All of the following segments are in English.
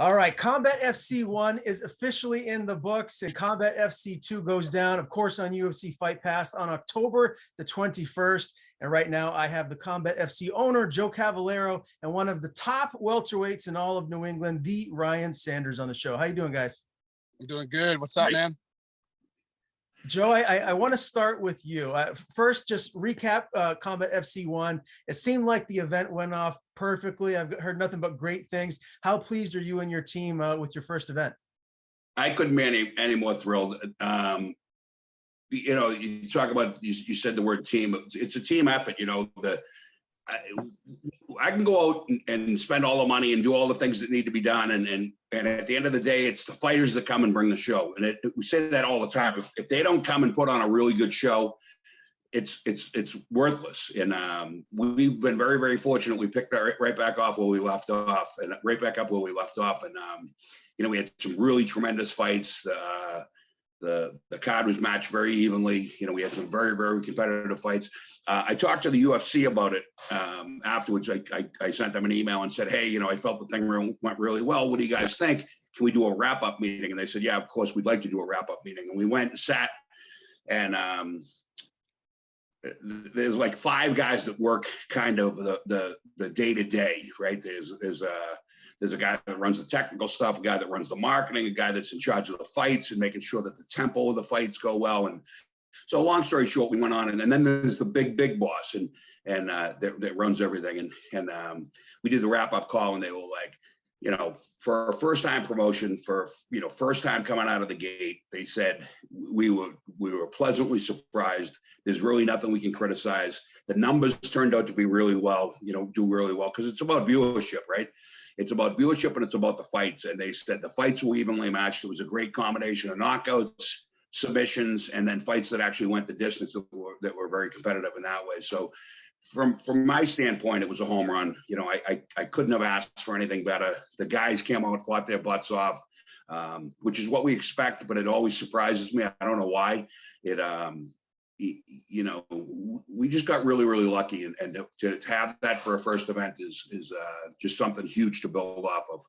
All right, Combat FC 1 is officially in the books, and Combat FC 2 goes down, of course, on UFC Fight Pass on October the 21st. And right now, I have the Combat FC owner, Joe Cavallero, and one of the top welterweights in all of New England, the Ryan Sanders, on the show. How you doing, guys? I'm doing good. What's up, man? Joe, I want to start with you. First, just recap Combat FC 1. It seemed like the event went off perfectly. I've heard nothing but great things. How pleased are you and your team with your first event? I couldn't be any more thrilled. You talk about, you said the word team. It's a team effort. I can go out and spend all the money and do all the things that need to be done. And at the end of the day, it's the fighters that come and bring the show. And we say that all the time. If they don't come and put on a really good show, it's worthless. And we've been very, very fortunate. We picked right back off where we left off, and right back up where we left off. And, we had some really tremendous fights. The card was matched very evenly. We had some very, very competitive fights. I talked to the UFC about it afterwards. I sent them an email and said, hey, I felt the thing went really well. What do you guys think? Can we do a wrap-up meeting? And they said, yeah, of course, we'd like to do a wrap-up meeting. And we went and sat, and there's like 5 guys that work kind of the day-to-day, right? There's a guy that runs the technical stuff, a guy that runs the marketing, a guy that's in charge of the fights and making sure that the tempo of the fights go well. And so long story short, we went on, and then there's the big boss and that runs everything. And we did the wrap-up call, and they were like, for a first-time promotion, for first time coming out of the gate, they said we were pleasantly surprised. There's really nothing we can criticize. The numbers turned out to be really well, do really well, because it's about viewership, right? It's about viewership, and it's about the fights. And they said the fights were evenly matched. It was a great combination of knockouts, submissions, and then fights that actually went the distance that were very competitive in that way. So from my standpoint, it was a home run. I couldn't have asked for anything better. The guys came out, fought their butts off, which is what we expect, but it always surprises me. I don't know why. We just got really, really lucky, and to have that for a first event is just something huge to build off of.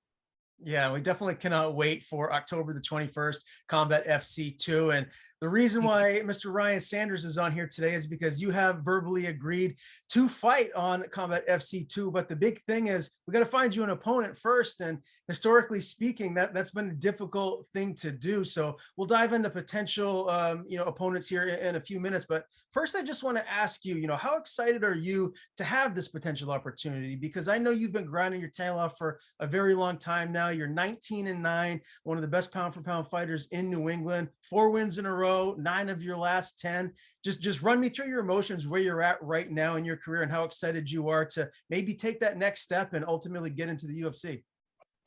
Yeah, we definitely cannot wait for October the 21st, Combat FC 2. And the reason why Mr. Ryan Sanders is on here today is because you have verbally agreed to fight on Combat FC 2. But the big thing is we got to find you an opponent first. And historically speaking, that's been a difficult thing to do. So we'll dive into potential, opponents here in a few minutes. But first, I just want to ask you, how excited are you to have this potential opportunity? Because I know you've been grinding your tail off for a very long time now. You're 19-9, one of the best pound for pound fighters in New England, 4 wins in a row, 9 of your last 10. Just run me through your emotions, where you're at right now in your career, and how excited you are to maybe take that next step and ultimately get into the UFC.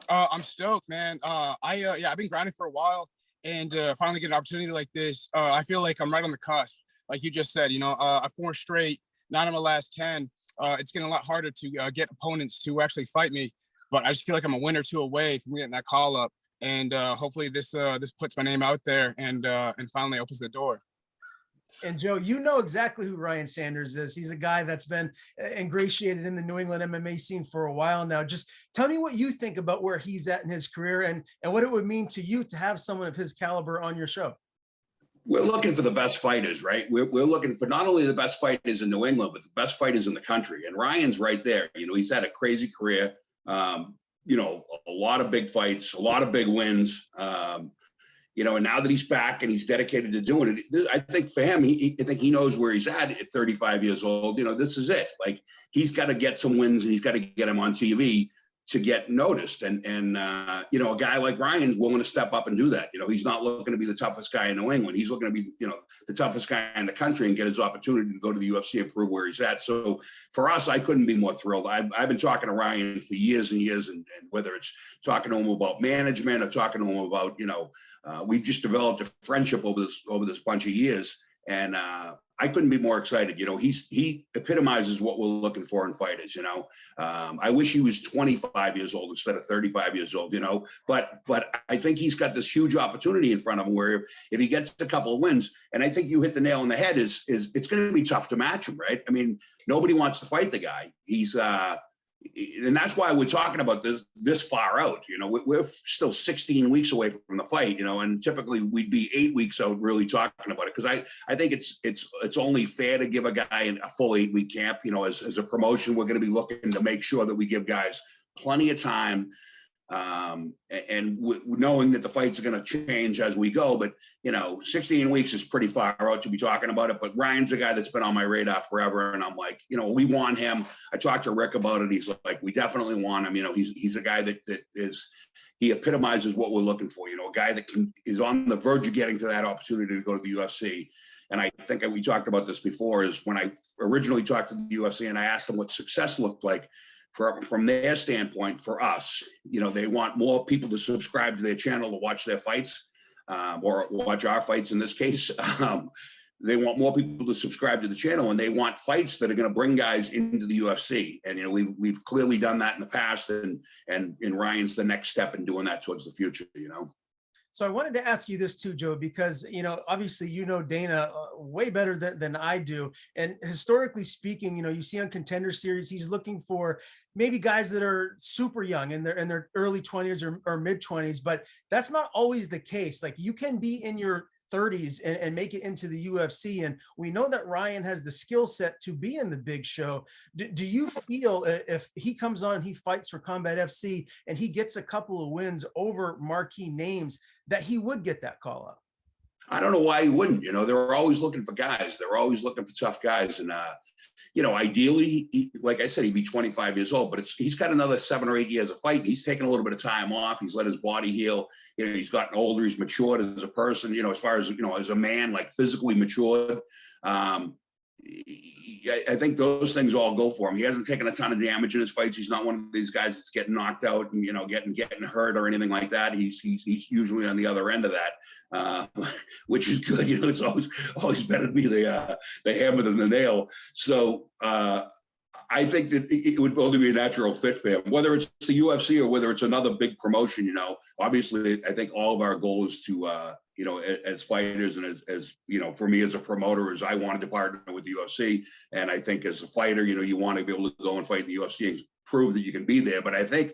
I'm stoked, man. I've been grinding for a while, and finally get an opportunity like this. I feel like I'm right on the cusp. Like you just said, I 4 straight, 9 of my last 10. It's getting a lot harder to get opponents to actually fight me, but I just feel like I'm a win or 2 away from getting that call up. And hopefully this puts my name out there and finally opens the door. And Joe, you know exactly who Ryan Sanders is. He's a guy that's been ingratiated in the New England MMA scene for a while now. Just tell me what you think about where he's at in his career and what it would mean to you to have someone of his caliber on your show. We're looking for the best fighters, right? We're looking for not only the best fighters in New England, but the best fighters in the country. And Ryan's right there. He's had a crazy career. A lot of big fights, a lot of big wins. And now that he's back and he's dedicated to doing it, I think for him, I think he knows where he's at 35 years old. This is it. Like, he's got to get some wins, and he's got to get him on TV to get noticed. And a guy like Ryan's willing to step up and do that. He's not looking to be the toughest guy in New England. He's looking to be, the toughest guy in the country and get his opportunity to go to the UFC and prove where he's at. So for us, I couldn't be more thrilled. I've been talking to Ryan for years and years, and whether it's talking to him about management or talking to him about, we've just developed a friendship over this bunch of years. And I couldn't be more excited. He epitomizes what we're looking for in fighters. I wish he was 25 years old instead of 35 years old. But I think he's got this huge opportunity in front of him where if he gets a couple of wins, and I think you hit the nail on the head, is it's going to be tough to match him, right? I mean, nobody wants to fight the guy. He's and that's why we're talking about this far out. You know, we're still 16 weeks away from the fight. You know, and typically we'd be 8 weeks out really talking about it, because I think it's only fair to give a guy a full 8-week camp. You know, as a promotion, we're going to be looking to make sure that we give guys plenty of time, and knowing that the fights are going to change as we go. But, you know, 16 weeks is pretty far out to be talking about it. But Ryan's a guy that's been on my radar forever. And I'm like, you know, we want him. I talked to Rick about it. He's like, we definitely want him. You know, he's a guy that he epitomizes what we're looking for. You know, a guy that is on the verge of getting to that opportunity to go to the UFC. And I think we talked about this before, is when I originally talked to the UFC and I asked them what success looked like. From their standpoint, for us, you know, they want more people to subscribe to their channel to watch their fights, or watch our fights in this case. They want more people to subscribe to the channel, and they want fights that are going to bring guys into the UFC. And, you know, we've clearly done that in the past, and Ryan's the next step in doing that towards the future, you know. So I wanted to ask you this too, Joe, because, you know, obviously, you know, Dana way better than I do. And historically speaking, you know, you see on Contender Series, he's looking for maybe guys that are super young in their early 20s or mid 20s, but that's not always the case. Like, you can be in your 30s and make it into the UFC. And we know that Ryan has the skill set to be in the big show. Do you feel if he comes on, he fights for Combat FC and he gets a couple of wins over marquee names, that he would get that call up? I don't know why he wouldn't. You know, they're always looking for guys. They're always looking for tough guys. And, you know, ideally, like I said, he'd be 25 years old, but he's got another 7 or 8 years of fighting. He's taken a little bit of time off. He's let his body heal. You know, he's gotten older. He's matured as a person, you know, as far as, you know, as a man, like physically matured. I think those things all go for him. He hasn't taken a ton of damage in his fights. He's not one of these guys that's getting knocked out and, you know, getting hurt or anything like that. He's usually on the other end of that, which is good. You know, it's always better to be the hammer than the nail. So I think that it would only be a natural fit for him, whether it's the UFC or whether it's another big promotion. You know, obviously, I think all of our goal is to, you know, as fighters and as you know, for me as a promoter, is I wanted to partner with the UFC. And I think as a fighter, you know, you want to be able to go and fight in the UFC and prove that you can be there. But I think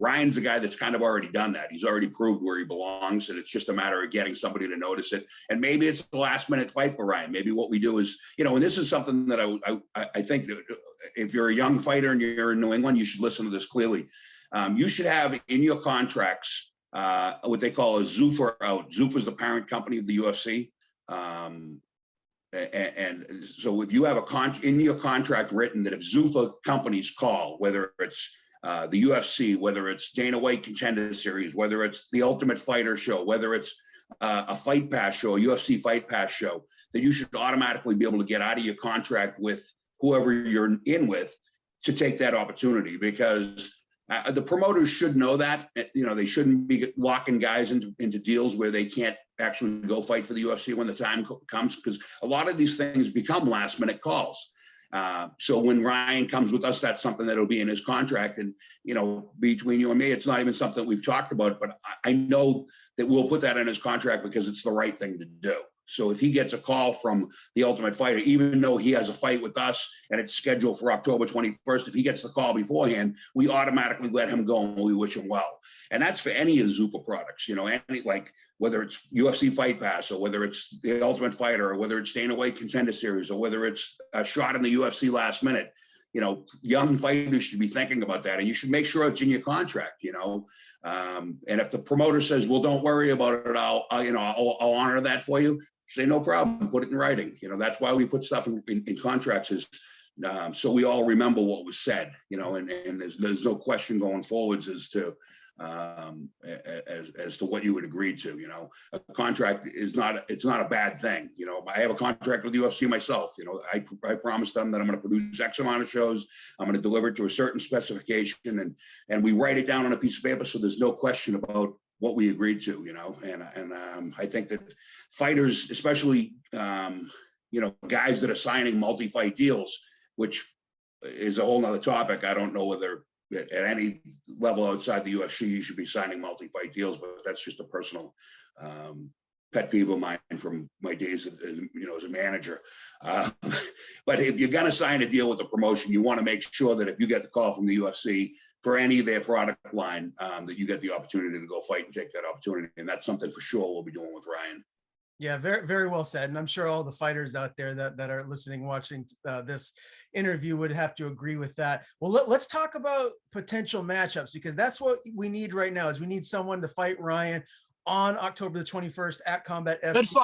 Ryan's a guy that's kind of already done that. He's already proved where he belongs, and it's just a matter of getting somebody to notice it. And maybe it's the last minute fight for Ryan. Maybe what we do is, you know, and this is something that I think that if you're a young fighter and you're in New England, you should listen to this clearly. You should have in your contracts what they call a Zuffer out. Zuffer is the parent company of the UFC. And so if you have in your contract written that if Zuffa companies call, whether it's the UFC, whether it's Dana White Contender Series, whether it's the Ultimate Fighter show, whether it's a Fight Pass show, a UFC Fight Pass show, that you should automatically be able to get out of your contract with whoever you're in with to take that opportunity, because the promoters should know that. You know, they shouldn't be locking guys into deals where they can't actually go fight for the UFC when the time comes, because a lot of these things become last minute calls. So when Ryan comes with us, that's something that'll be in his contract. And, you know, between you and me, it's not even something we've talked about, but I know that we'll put that in his contract because it's the right thing to do. So if he gets a call from the Ultimate Fighter, even though he has a fight with us and it's scheduled for October 21st, if he gets the call beforehand, we automatically let him go and we wish him well. And that's for any of the Zuffa products, you know, any, like whether it's UFC Fight Pass or whether it's the Ultimate Fighter or whether it's Dana White Contender Series or whether it's a shot in the UFC last minute. You know, young fighters should be thinking about that, and you should make sure it's in your contract, you know. And if the promoter says, well, don't worry about it, I'll honor that for you, say no problem, put it in writing. You know, that's why we put stuff in contracts, is so we all remember what was said, you know, and there's no question going forwards as to what you would agree to. You know, a contract is not a bad thing. You know, I have a contract with the UFC myself. You know, I promised them that I'm going to produce X amount of shows. I'm going to deliver it to a certain specification, and we write it down on a piece of paper, so there's no question about what we agreed to. You know, and I think that fighters, especially you know, guys that are signing multi-fight deals, which is a whole nother topic. I don't know whether at any level outside the UFC you should be signing multi-fight deals, but that's just a personal pet peeve of mine from my days as as a manager. But if you're going to sign a deal with a promotion, you want to make sure that if you get the call from the UFC for any of their product line, that you get the opportunity to go fight and take that opportunity. And that's something for sure we'll be doing with Ryan. Yeah, very, very well said. And I'm sure all the fighters out there that are listening, watching this interview would have to agree with that. Well, let's talk about potential matchups, because that's what we need right now is we need someone to fight Ryan on October the 21st at Combat FC.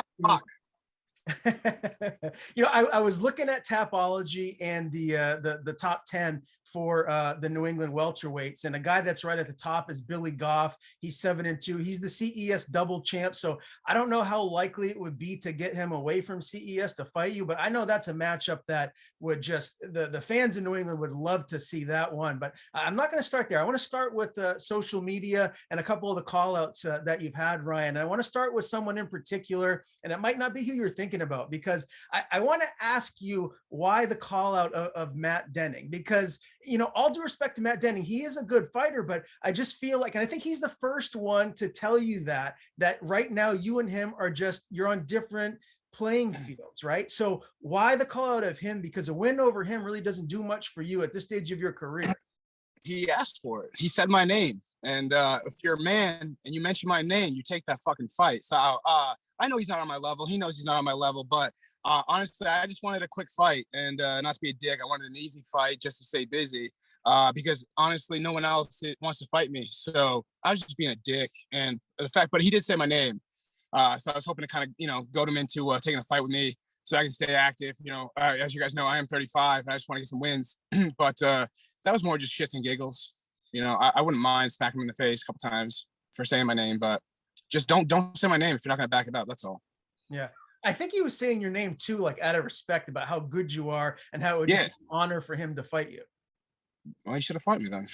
I was looking at Tapology and the top 10 for the New England welterweights, and a guy that's right at the top is Billy Goff. He's 7-2. He's the CES double champ. So I don't know how likely it would be to get him away from CES to fight you, but I know that's a matchup that would just the fans in New England would love to see that one. But I'm not going to start there. I want to start with social media and a couple of the call outs that you've had, Ryan. I want to start with someone in particular, and it might not be who you're thinking about, because I want to ask you why the call out of Matt Denning, because all due respect to Matt Denning, he is a good fighter, but I just feel like, and I think he's the first one to tell you that right now you and him are you're on different playing fields, right? So why the call out of him? Because a win over him really doesn't do much for you at this stage of your career. He asked for it. He said my name. And if you're a man and you mention my name, you take that fucking fight. So I know he's not on my level. He knows he's not on my level. But honestly, I just wanted a quick fight and not to be a dick. I wanted an easy fight just to stay busy because honestly, no one else wants to fight me. So I was just being a dick. And but he did say my name. So I was hoping to kind of, goat him into taking a fight with me so I can stay active. As you guys know, I am 35 and I just want to get some wins. But that was more just shits and giggles. I wouldn't mind smacking him in the face a couple times for saying my name, but just don't say my name if you're not going to back it up. That's all. Yeah. I think he was saying your name too, like out of respect about how good you are and how it would be an honor for him to fight you. Well, he should have fought me then.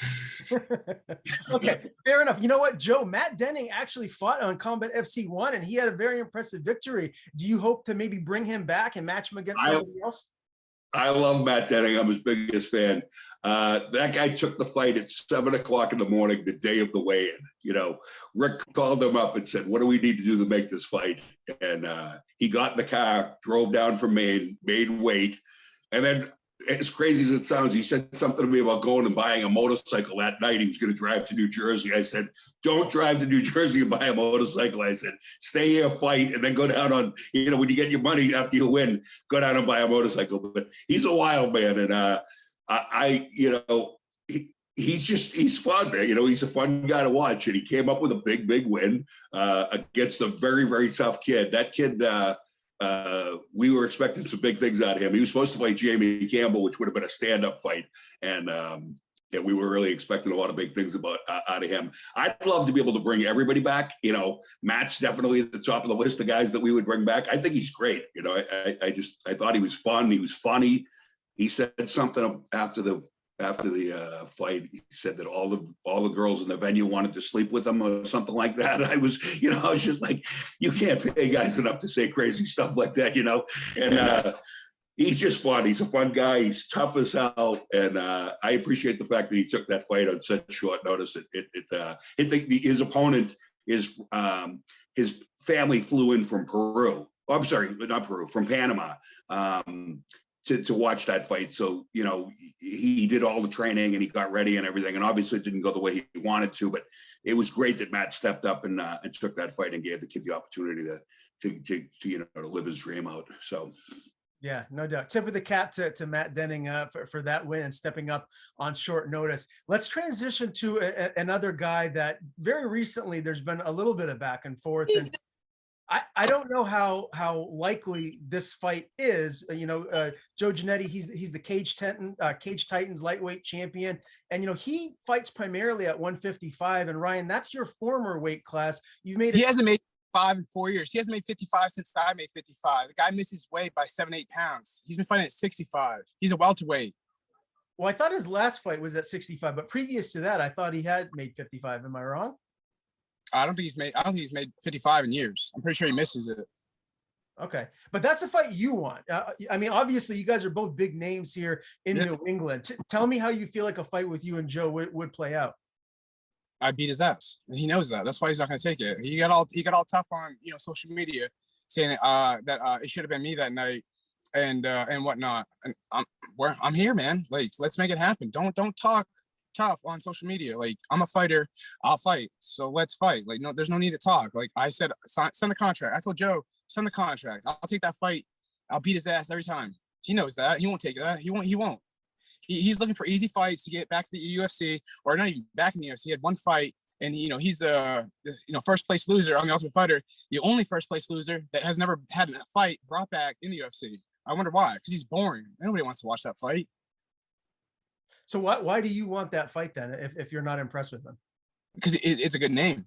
Okay, fair enough. You know what, Joe? Matt Denning actually fought on Combat FC 1 and he had a very impressive victory. Do you hope to maybe bring him back and match him against somebody else? I love Matt Denning. I'm his biggest fan. That guy took the fight at 7:00 in the morning, the day of the weigh-in. Rick called him up and said, "What do we need to do to make this fight?" And he got in the car, drove down from Maine, made weight, and then, as crazy as it sounds, he said something to me about going and buying a motorcycle that night. He was going to drive to New Jersey. I said, "Don't drive to New Jersey and buy a motorcycle." I said, "Stay here, fight, and then go down on, when you get your money after you win, go down and buy a motorcycle." But he's a wild man. And he's fun, man. He's a fun guy to watch. And he came up with a big, big win against a very, very tough kid. That kid, we were expecting some big things out of him. He was supposed to fight Jamie Campbell, which would have been a stand-up fight. And we were really expecting a lot of big things out of him. I'd love to be able to bring everybody back. Matt's definitely at the top of the list of guys that we would bring back. I think he's great. I thought he was fun. He was funny. He said something after the fight. He said that all the girls in the venue wanted to sleep with him or something like that. And I was just like, you can't pay guys enough to say crazy stuff like that, And he's just fun. He's a fun guy. He's tough as hell, and I appreciate the fact that he took that fight on such short notice. His opponent is his family flew in from Peru. Oh, I'm sorry, not Peru, from Panama. To watch that fight. So, he did all the training and he got ready and everything. And obviously it didn't go the way he wanted to, but it was great that Matt stepped up and took that fight and gave the kid the opportunity to live his dream out. So. Yeah, no doubt. Tip of the cap to Matt Denning for that win and stepping up on short notice. Let's transition to another guy that very recently there's been a little bit of back and forth. And I don't know how likely this fight is. Joe Giannetti, he's the Cage Titans lightweight champion, and he fights primarily at 155. And Ryan, that's your former weight class. He hasn't made 5 in 4 years. He hasn't made 55 since I made 55. The guy misses weight by 7-8 pounds. He's been fighting at 65. He's a welterweight. Well, I thought his last fight was at 65, but previous to that, I thought he had made 55. Am I wrong? I don't think he's made 55 in years. I'm pretty sure he misses it. Okay. But that's a fight you want. Obviously you guys are both big names here in New England. Tell me how you feel like a fight with you and Joe would play out. I beat his ass. And he knows that. That's why he's not going to take it. He got all tough on, you know, social media, saying that it should have been me that night and whatnot. And I'm here, man. Like, let's make it happen. Don't talk tough on social media. Like, I'm a fighter. I'll fight. So let's fight. Like, no, there's no need to talk. Like I said, send the contract. I told Joe, send the contract. I'll take that fight. I'll beat his ass every time. He knows that. He won't take that. He won't. He's looking for easy fights to get back to the UFC, or not even back in the UFC. He had one fight, and you know, he's the first place loser on the Ultimate Fighter, the only first place loser that has never had a fight brought back in the UFC. I wonder why? Because he's boring. Nobody wants to watch that fight. So why do you want that fight then, if you're not impressed with him? Because it's a good name.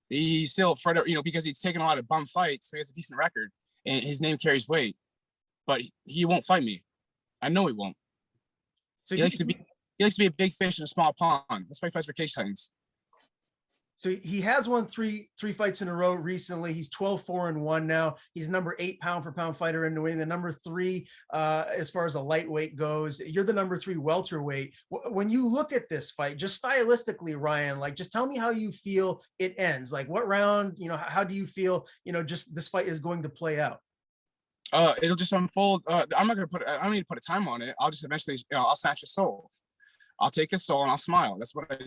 He's still further, you know, because he's taken a lot of bum fights, so he has a decent record, and his name carries weight. But he won't fight me. I know he won't. So he likes to be a big fish in a small pond. That's why he fights for Cage Titans. So he has won three fights in a row recently. He's 12-4-1 now. He's number 8 pound for pound fighter in New England, number 3 as far as a lightweight goes. You're the number 3 welterweight. When you look at this fight, just stylistically, Ryan, like, just tell me how you feel it ends. Like, what round, you know, how do you feel, you know, just this fight is going to play out? It'll just unfold. I don't need to put a time on it. I'll just eventually, you know, I'll snatch his soul. I'll take his soul and I'll smile. That's what I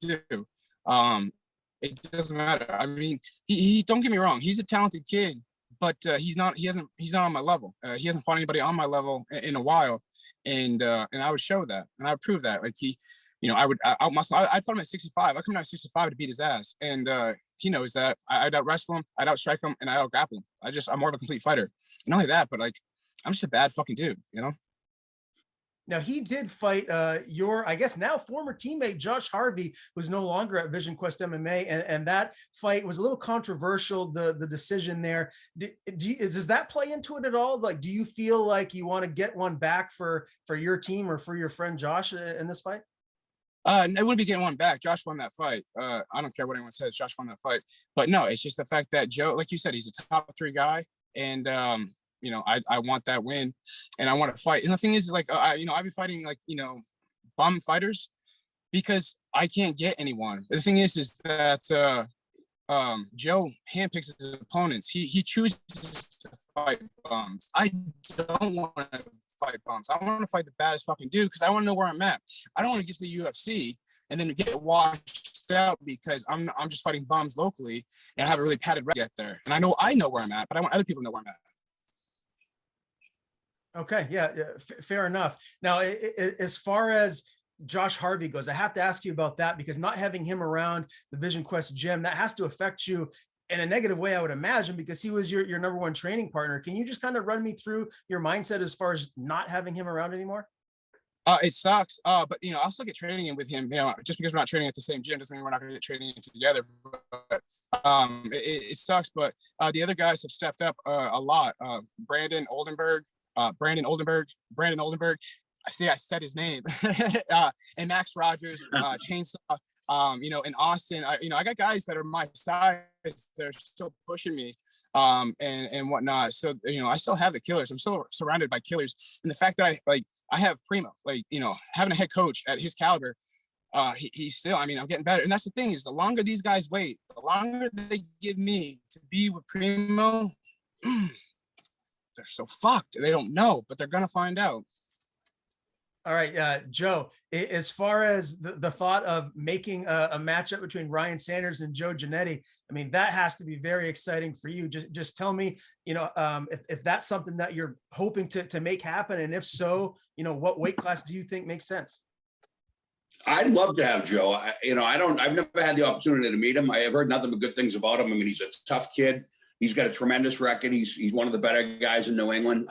do. It doesn't matter. I mean, he don't get me wrong. He's a talented kid, but he's not on my level. He hasn't fought anybody on my level in a while. And I would show that, and I would prove that. Like, he, you know, I'd fight him at 65. I come down at 65 to beat his ass. And he knows that. I'd out wrestle him, I'd out strike him, and I'd out grapple him. I'm more of a complete fighter. Not only that, but like, I'm just a bad fucking dude, you know? Now, he did fight your, I guess now former teammate, Josh Harvey, who's no longer at Vision Quest MMA. And that fight was a little controversial, the decision there. Does that play into it at all? Like, do you feel like you want to get one back for your team or for your friend Josh in this fight? I wouldn't be getting one back. Josh won that fight. I don't care what anyone says. Josh won that fight. But no, it's just the fact that Joe, like you said, he's a top 3 guy. And, you know, I want that win, and I want to fight. And the thing is like, you know, I've been fighting, like, you know, bum fighters because I can't get anyone. The thing is that Joe handpicks his opponents. He chooses to fight bums. I don't want to fight bums. I want to fight the baddest fucking dude because I want to know where I'm at. I don't want to get to the UFC and then get washed out because I'm just fighting bums locally and I have a really padded record there. And I know where I'm at, but I want other people to know where I'm at. Okay, yeah, fair enough. Now, as far as Josh Harvey goes, I have to ask you about that because not having him around the Vision Quest gym, that has to affect you in a negative way, I would imagine, because he was your number 1 training partner. Can you just kind of run me through your mindset as far as not having him around anymore? It sucks. But you know, I'll still get training in with him. You know, just because we're not training at the same gym doesn't mean we're not going to get training in together. But it sucks. But the other guys have stepped up a lot. Brandon Oldenburg. I said his name. And Max Rogers, Chainsaw. You know, in Austin, you know, I got guys that are my size that are still pushing me, and whatnot. So, you know, I still have the killers. I'm still surrounded by killers. And the fact that I have Primo, like, you know, having a head coach at his caliber, he's still, I mean, I'm getting better. And that's the thing is, the longer these guys wait, the longer they give me to be with Primo, they're so fucked. They don't know, but they're gonna find out. All right, Joe, as far as the thought of making a matchup between Ryan Sanders and Joe Giannetti, I mean, that has to be very exciting for you. Just tell me, you know, if that's something that you're hoping to make happen. And if so, you know, what weight class do you think makes sense? I'd love to have Joe. I've never had the opportunity to meet him. I have heard nothing but good things about him. I mean, he's a tough kid. He's got a tremendous record. He's one of the better guys in New England.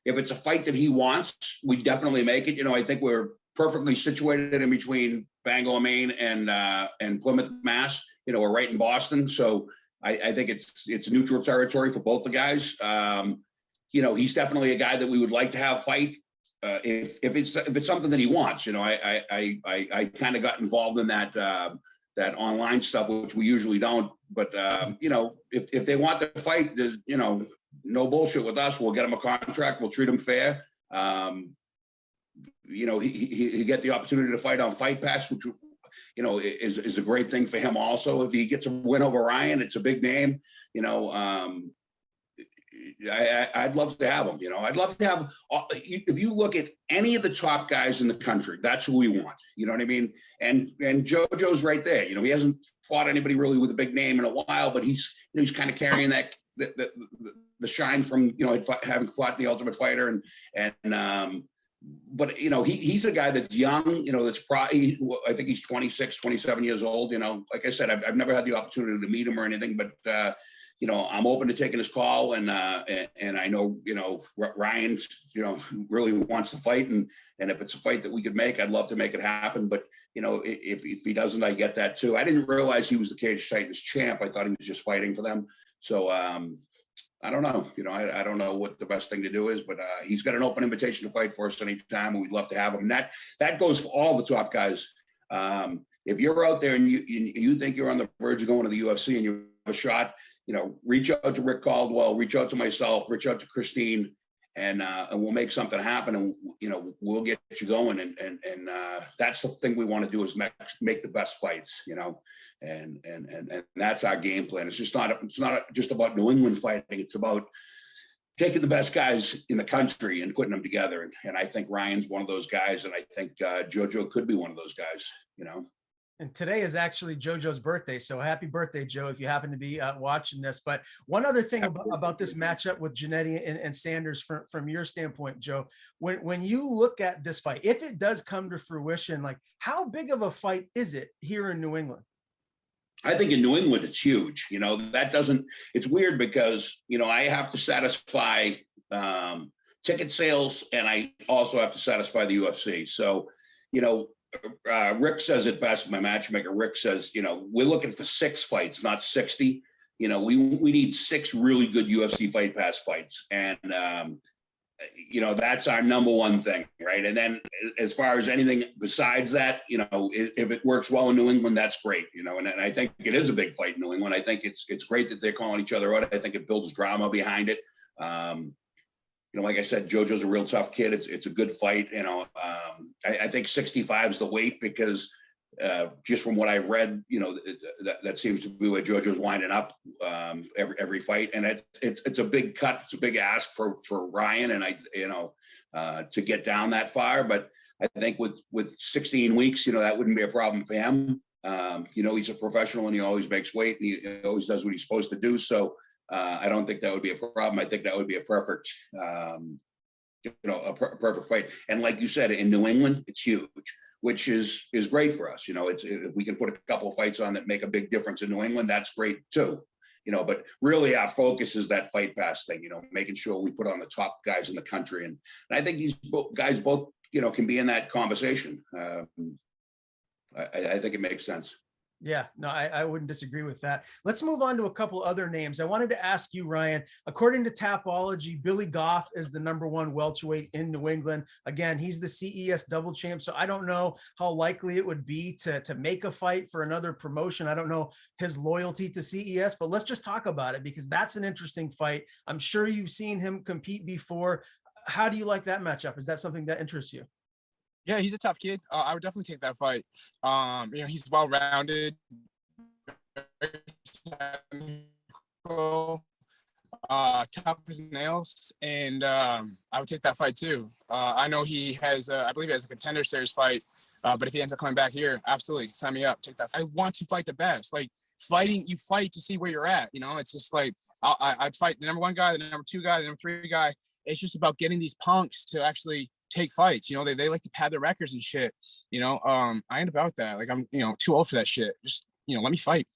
If it's a fight that he wants, we definitely make it. You know, I think we're perfectly situated in between Bangor, Maine, and Plymouth, Mass. You know, we're right in Boston, so I think it's neutral territory for both the guys. You know, he's definitely a guy that we would like to have fight. If it's something that he wants. You know, I kind of got involved in that online stuff, which we usually don't. But you know, if they want to fight, you know, no bullshit with us. We'll get him a contract. We'll treat him fair. You know, he get the opportunity to fight on Fight Pass, which, is a great thing for him also. If he gets a win over Ryan, it's a big name. I'd love to have him. I'd love to have. If you look at any of the top guys in the country, that's who we want. You know what I mean? And JoJo's right there. He hasn't fought anybody really with a big name in a while, but he's kind of carrying that the shine from having fought the Ultimate Fighter but he's a guy that's young. That's probably, I think he's 26, 27 years old. Like I said, I've never had the opportunity to meet him or anything, but I'm open to taking his call, and I know Ryan really wants to fight, and if it's a fight that we could make, I'd love to make it happen. But if he doesn't, I get that too. I didn't realize he was the Cage Titans champ. I thought he was just fighting for them. So I don't know. I don't know what the best thing to do is, but he's got an open invitation to fight for us anytime, and we'd love to have him. And that goes for all the top guys. If you're out there and you think you're on the verge of going to the UFC and you have a shot, reach out to Rick Caldwell, reach out to myself, reach out to Christine, and we'll make something happen, and we'll get you going. And that's the thing we want to do is make the best fights, and that's our game plan. It's not just about New England fighting. It's about taking the best guys in the country and putting them together. And I think Ryan's one of those guys, and I think JoJo could be one of those guys. And today is actually JoJo's birthday. So happy birthday, Joe, if you happen to be watching this. But one other thing about this matchup with Jannetty and Sanders from your standpoint, Joe, when you look at this fight, if it does come to fruition, like how big of a fight is it here in New England? I think in New England, it's huge. It's weird because, I have to satisfy ticket sales, and I also have to satisfy the UFC. So, Rick says it best, my matchmaker. Rick says, we're looking for 6 fights, not 60. We need 6 really good UFC Fight Pass fights. And, that's our number one thing, right? And then as far as anything besides that, if it works well in New England, that's great, and I think it is a big fight in New England. I think it's great that they're calling each other out. I think it builds drama behind it. Like I said, JoJo's a real tough kid. It's a good fight. I think 65 is the weight because just from what I've read, that seems to be where JoJo's winding up every fight. And it's a big cut. It's a big ask for Ryan, and to get down that far. But I think with 16 weeks, that wouldn't be a problem for him. He's a professional and he always makes weight and he always does what he's supposed to do. So I don't think that would be a problem. I think that would be a perfect, perfect fight. And like you said, in New England, it's huge, which is great for us. If we can put a couple of fights on that make a big difference in New England, that's great too. But really our focus is that Fight Pass thing, making sure we put on the top guys in the country. And I think these guys both, can be in that conversation. I think it makes sense. Yeah, no, I wouldn't disagree with that. Let's move on to a couple other names. I wanted to ask you, Ryan, according to Tapology, Billy Goff is the #1 welterweight in New England. Again, he's the CES double champ. So I don't know how likely it would be to make a fight for another promotion. I don't know his loyalty to CES, but let's just talk about it because that's an interesting fight. I'm sure you've seen him compete before. How do you like that matchup? Is that something that interests you? Yeah, he's a tough kid. I would definitely take that fight. He's well-rounded, tough as nails, and I would take that fight too. I know he has, I believe he has a Contender Series fight, but if he ends up coming back here, absolutely, sign me up, take that fight. I want to fight the best. Like, you fight to see where you're at, it's just like, I'd fight the #1 guy, the #2 guy, the #3 guy. It's just about getting these punks to actually take fights. They like to pad their records and shit. I ain't about that. Like, I'm too old for that shit. Just let me fight.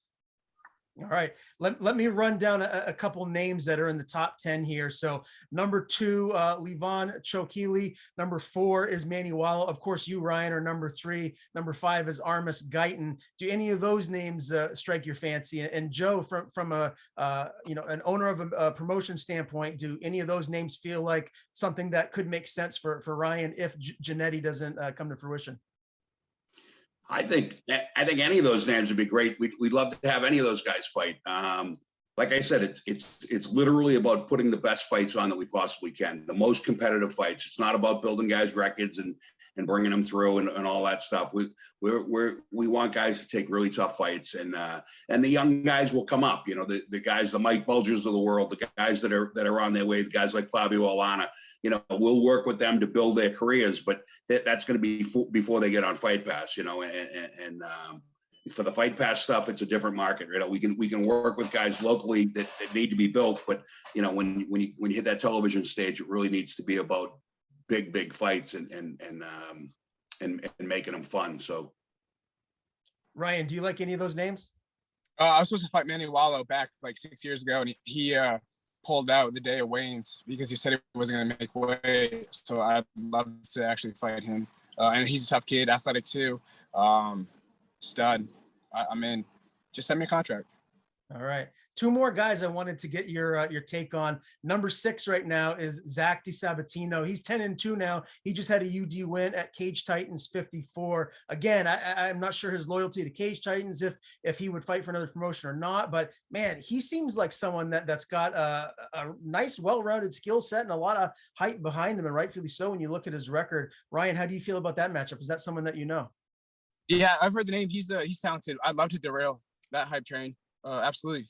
All right, let me run down a couple names that are in the top 10 here. So #2, Levon Chokili. #4 is Manny Wallo. Of course, you, Ryan, are #3. #5 is Armis Guyton. Do any of those names strike your fancy? And Joe, from a an owner of a promotion standpoint, do any of those names feel like something that could make sense for Ryan if Jannetty doesn't come to fruition? I think any of those names would be great. We'd love to have any of those guys fight. Like I said, it's literally about putting the best fights on that we possibly can, the most competitive fights. It's not about building guys' records and and bringing them through and all that stuff. We want guys to take really tough fights, and the young guys will come up. You know, the guys, the Mike Bulgers of the world, the guys that are on their way, the guys like Fabio Alana. You know, we'll work with them to build their careers, but that's going to be before they get on Fight Pass. You know, and for the Fight Pass stuff, it's a different market. You know, we can work with guys locally that need to be built, but you know, when you hit that television stage, it really needs to be about big fights and making them fun. So, Ryan, do you like any of those names? I was supposed to fight Manny Wallo back like 6 years ago, and he pulled out the day of weigh-ins because he said he wasn't going to make weight. So I'd love to actually fight him. And he's a tough kid, athletic too. Stud. I'm in. Just send me a contract. All right. Two more guys I wanted to get your take on. Number 6 right now is Zach DiSabatino. He's 10-2 now. He just had a UD win at Cage Titans 54. Again, I'm not sure his loyalty to Cage Titans, if he would fight for another promotion or not, but man, he seems like someone that's got a nice, well-rounded skill set and a lot of hype behind him, and rightfully so when you look at his record. Ryan, how do you feel about that matchup? Is that someone that you know? Yeah, I've heard the name. He's talented. I'd love to derail that hype train. Absolutely.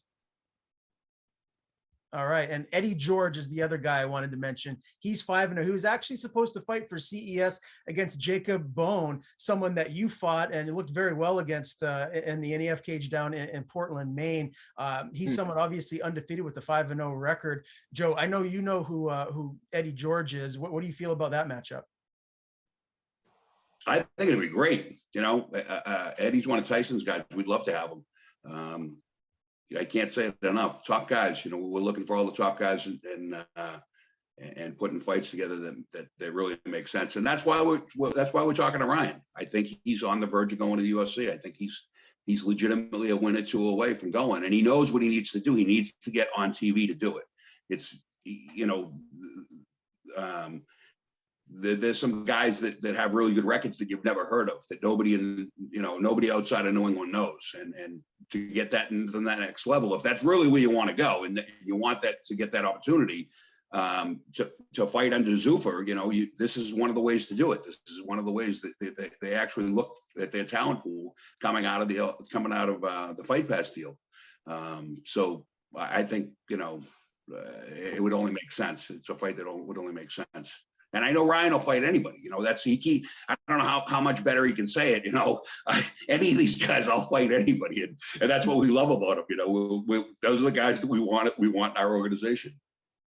All right. And Eddie George is the other guy I wanted to mention. He's 5-0. He was actually supposed to fight for CES against Jacob Bone, someone that you fought and it looked very well against in the NEF cage down in Portland, Maine. He's someone obviously undefeated with the 5-0 record. Joe, I know you know who Eddie George is. What do you feel about that matchup? I think it'd be great. You know, Eddie's one of Tyson's guys. We'd love to have him. I can't say it enough. Top guys. You know, we're looking for all the top guys and putting fights together that really make sense. And that's why we're talking to Ryan. I think he's on the verge of going to the UFC. I think he's legitimately a win or two away from going, and he knows what he needs to do. He needs to get on TV to do it. It's, you know, there's some guys that have really good records that you've never heard of, that nobody outside of New England knows, and to get that into the next level, if that's really where you want to go and you want that to get that opportunity to fight under Zuffer, you know, this is one of the ways to do it. This is one of the ways that they actually look at their talent pool coming out of the Fight Pass deal. So I think, you know, it would only make sense. It's a fight that would only make sense. And I know Ryan will fight anybody. You know, that's he. I don't know how much better he can say it. You know, any of these guys, I'll fight anybody, and that's what we love about them. You know, those are the guys that we want in our organization.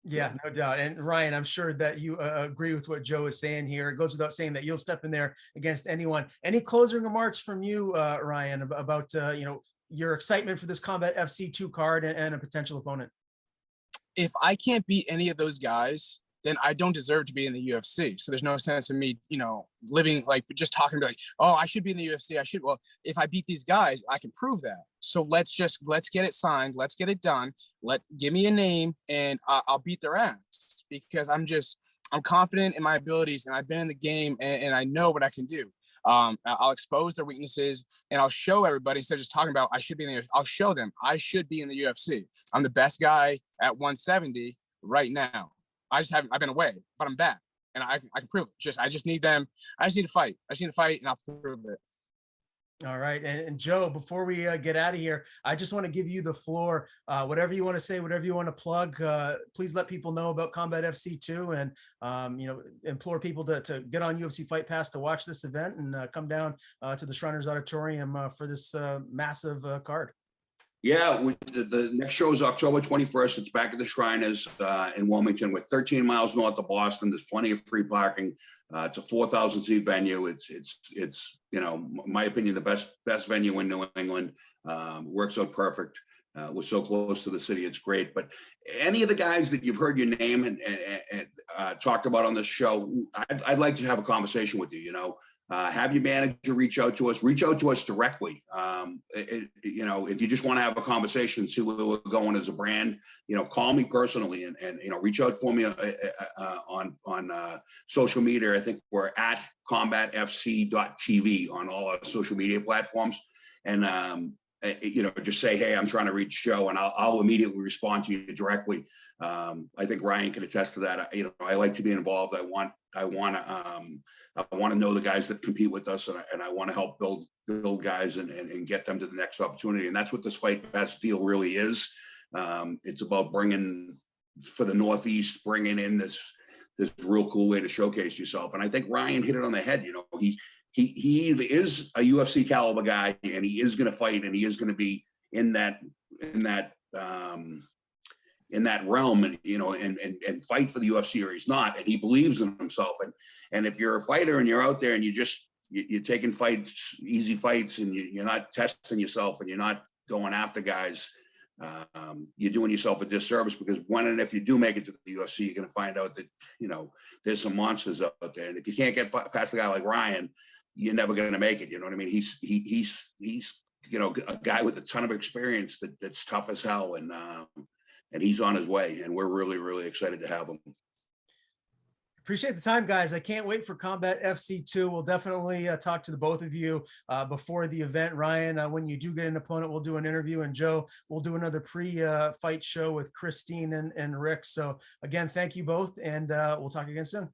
Yeah, no doubt. And Ryan, I'm sure that you agree with what Joe is saying here. It goes without saying that you'll step in there against anyone. Any closing remarks from you, Ryan, about you know, your excitement for this Combat FC 2 card and a potential opponent? If I can't beat any of those guys, then I don't deserve to be in the UFC. So there's no sense in me, you know, living like just talking like, oh, I should be in the UFC. I should. Well, if I beat these guys, I can prove that. So let's get it signed. Let's get it done. Give me a name and I'll beat their ass, because I'm confident in my abilities, and I've been in the game and I know what I can do. I'll expose their weaknesses and I'll show everybody, instead of just talking about I should be in the UFC, I'll show them I should be in the UFC. I'm the best guy at 170 right now. I've been away, but I'm back, and I can prove it. I just need them. I just need to fight. And I'll prove it. All right. And Joe, before we get out of here, I just want to give you the floor. Whatever you want to say, whatever you want to plug, please let people know about Combat FC 2, and you know, implore people to get on UFC Fight Pass to watch this event and come down to the Shriners Auditorium for this massive card. Yeah, the next show is October 21st. It's back at the Shriners in Wilmington. We're 13 miles north of Boston. There's plenty of free parking. It's a 4,000 seat venue. It's you know, in my opinion, the best venue in New England. Works out perfect. We're so close to the city. It's great. But any of the guys that you've heard your name and talked about on this show, I'd like to have a conversation with you. You know. Have your manager reach out to us directly. You know, if you just want to have a conversation, see where we're going as a brand, you know, call me personally and you know, reach out for me on social media. I think we're at combatfc.tv on all our social media platforms. And just say, hey, I'm trying to reach Joe, and I'll immediately respond to you directly. I think Ryan can attest to that. I like to be involved. I want to know the guys that compete with us, and I want to help build guys and get them to the next opportunity. And that's what this Fight Pass deal really is. It's about bringing for the Northeast, bringing in this real cool way to showcase yourself. And I think Ryan hit it on the head. He is a UFC caliber guy, and he is going to fight, and he is going to be in that realm, and fight for the UFC, or he's not, and he believes in himself. And if you're a fighter and you're out there and you're taking fights, easy fights, and you're not testing yourself and you're not going after guys, you're doing yourself a disservice, because when and if you do make it to the UFC, you're going to find out that, there's some monsters out there. And if you can't get past a guy like Ryan, you're never going to make it. You know what I mean? He's a guy with a ton of experience that's tough as hell. And he's on his way, and we're really, really excited to have him. Appreciate the time, guys. I can't wait for Combat FC 2. We'll definitely talk to the both of you before the event. Ryan, when you do get an opponent, we'll do an interview, and Joe, we'll do another pre-fight show with Christine and Rick. So again, thank you both, and we'll talk again soon.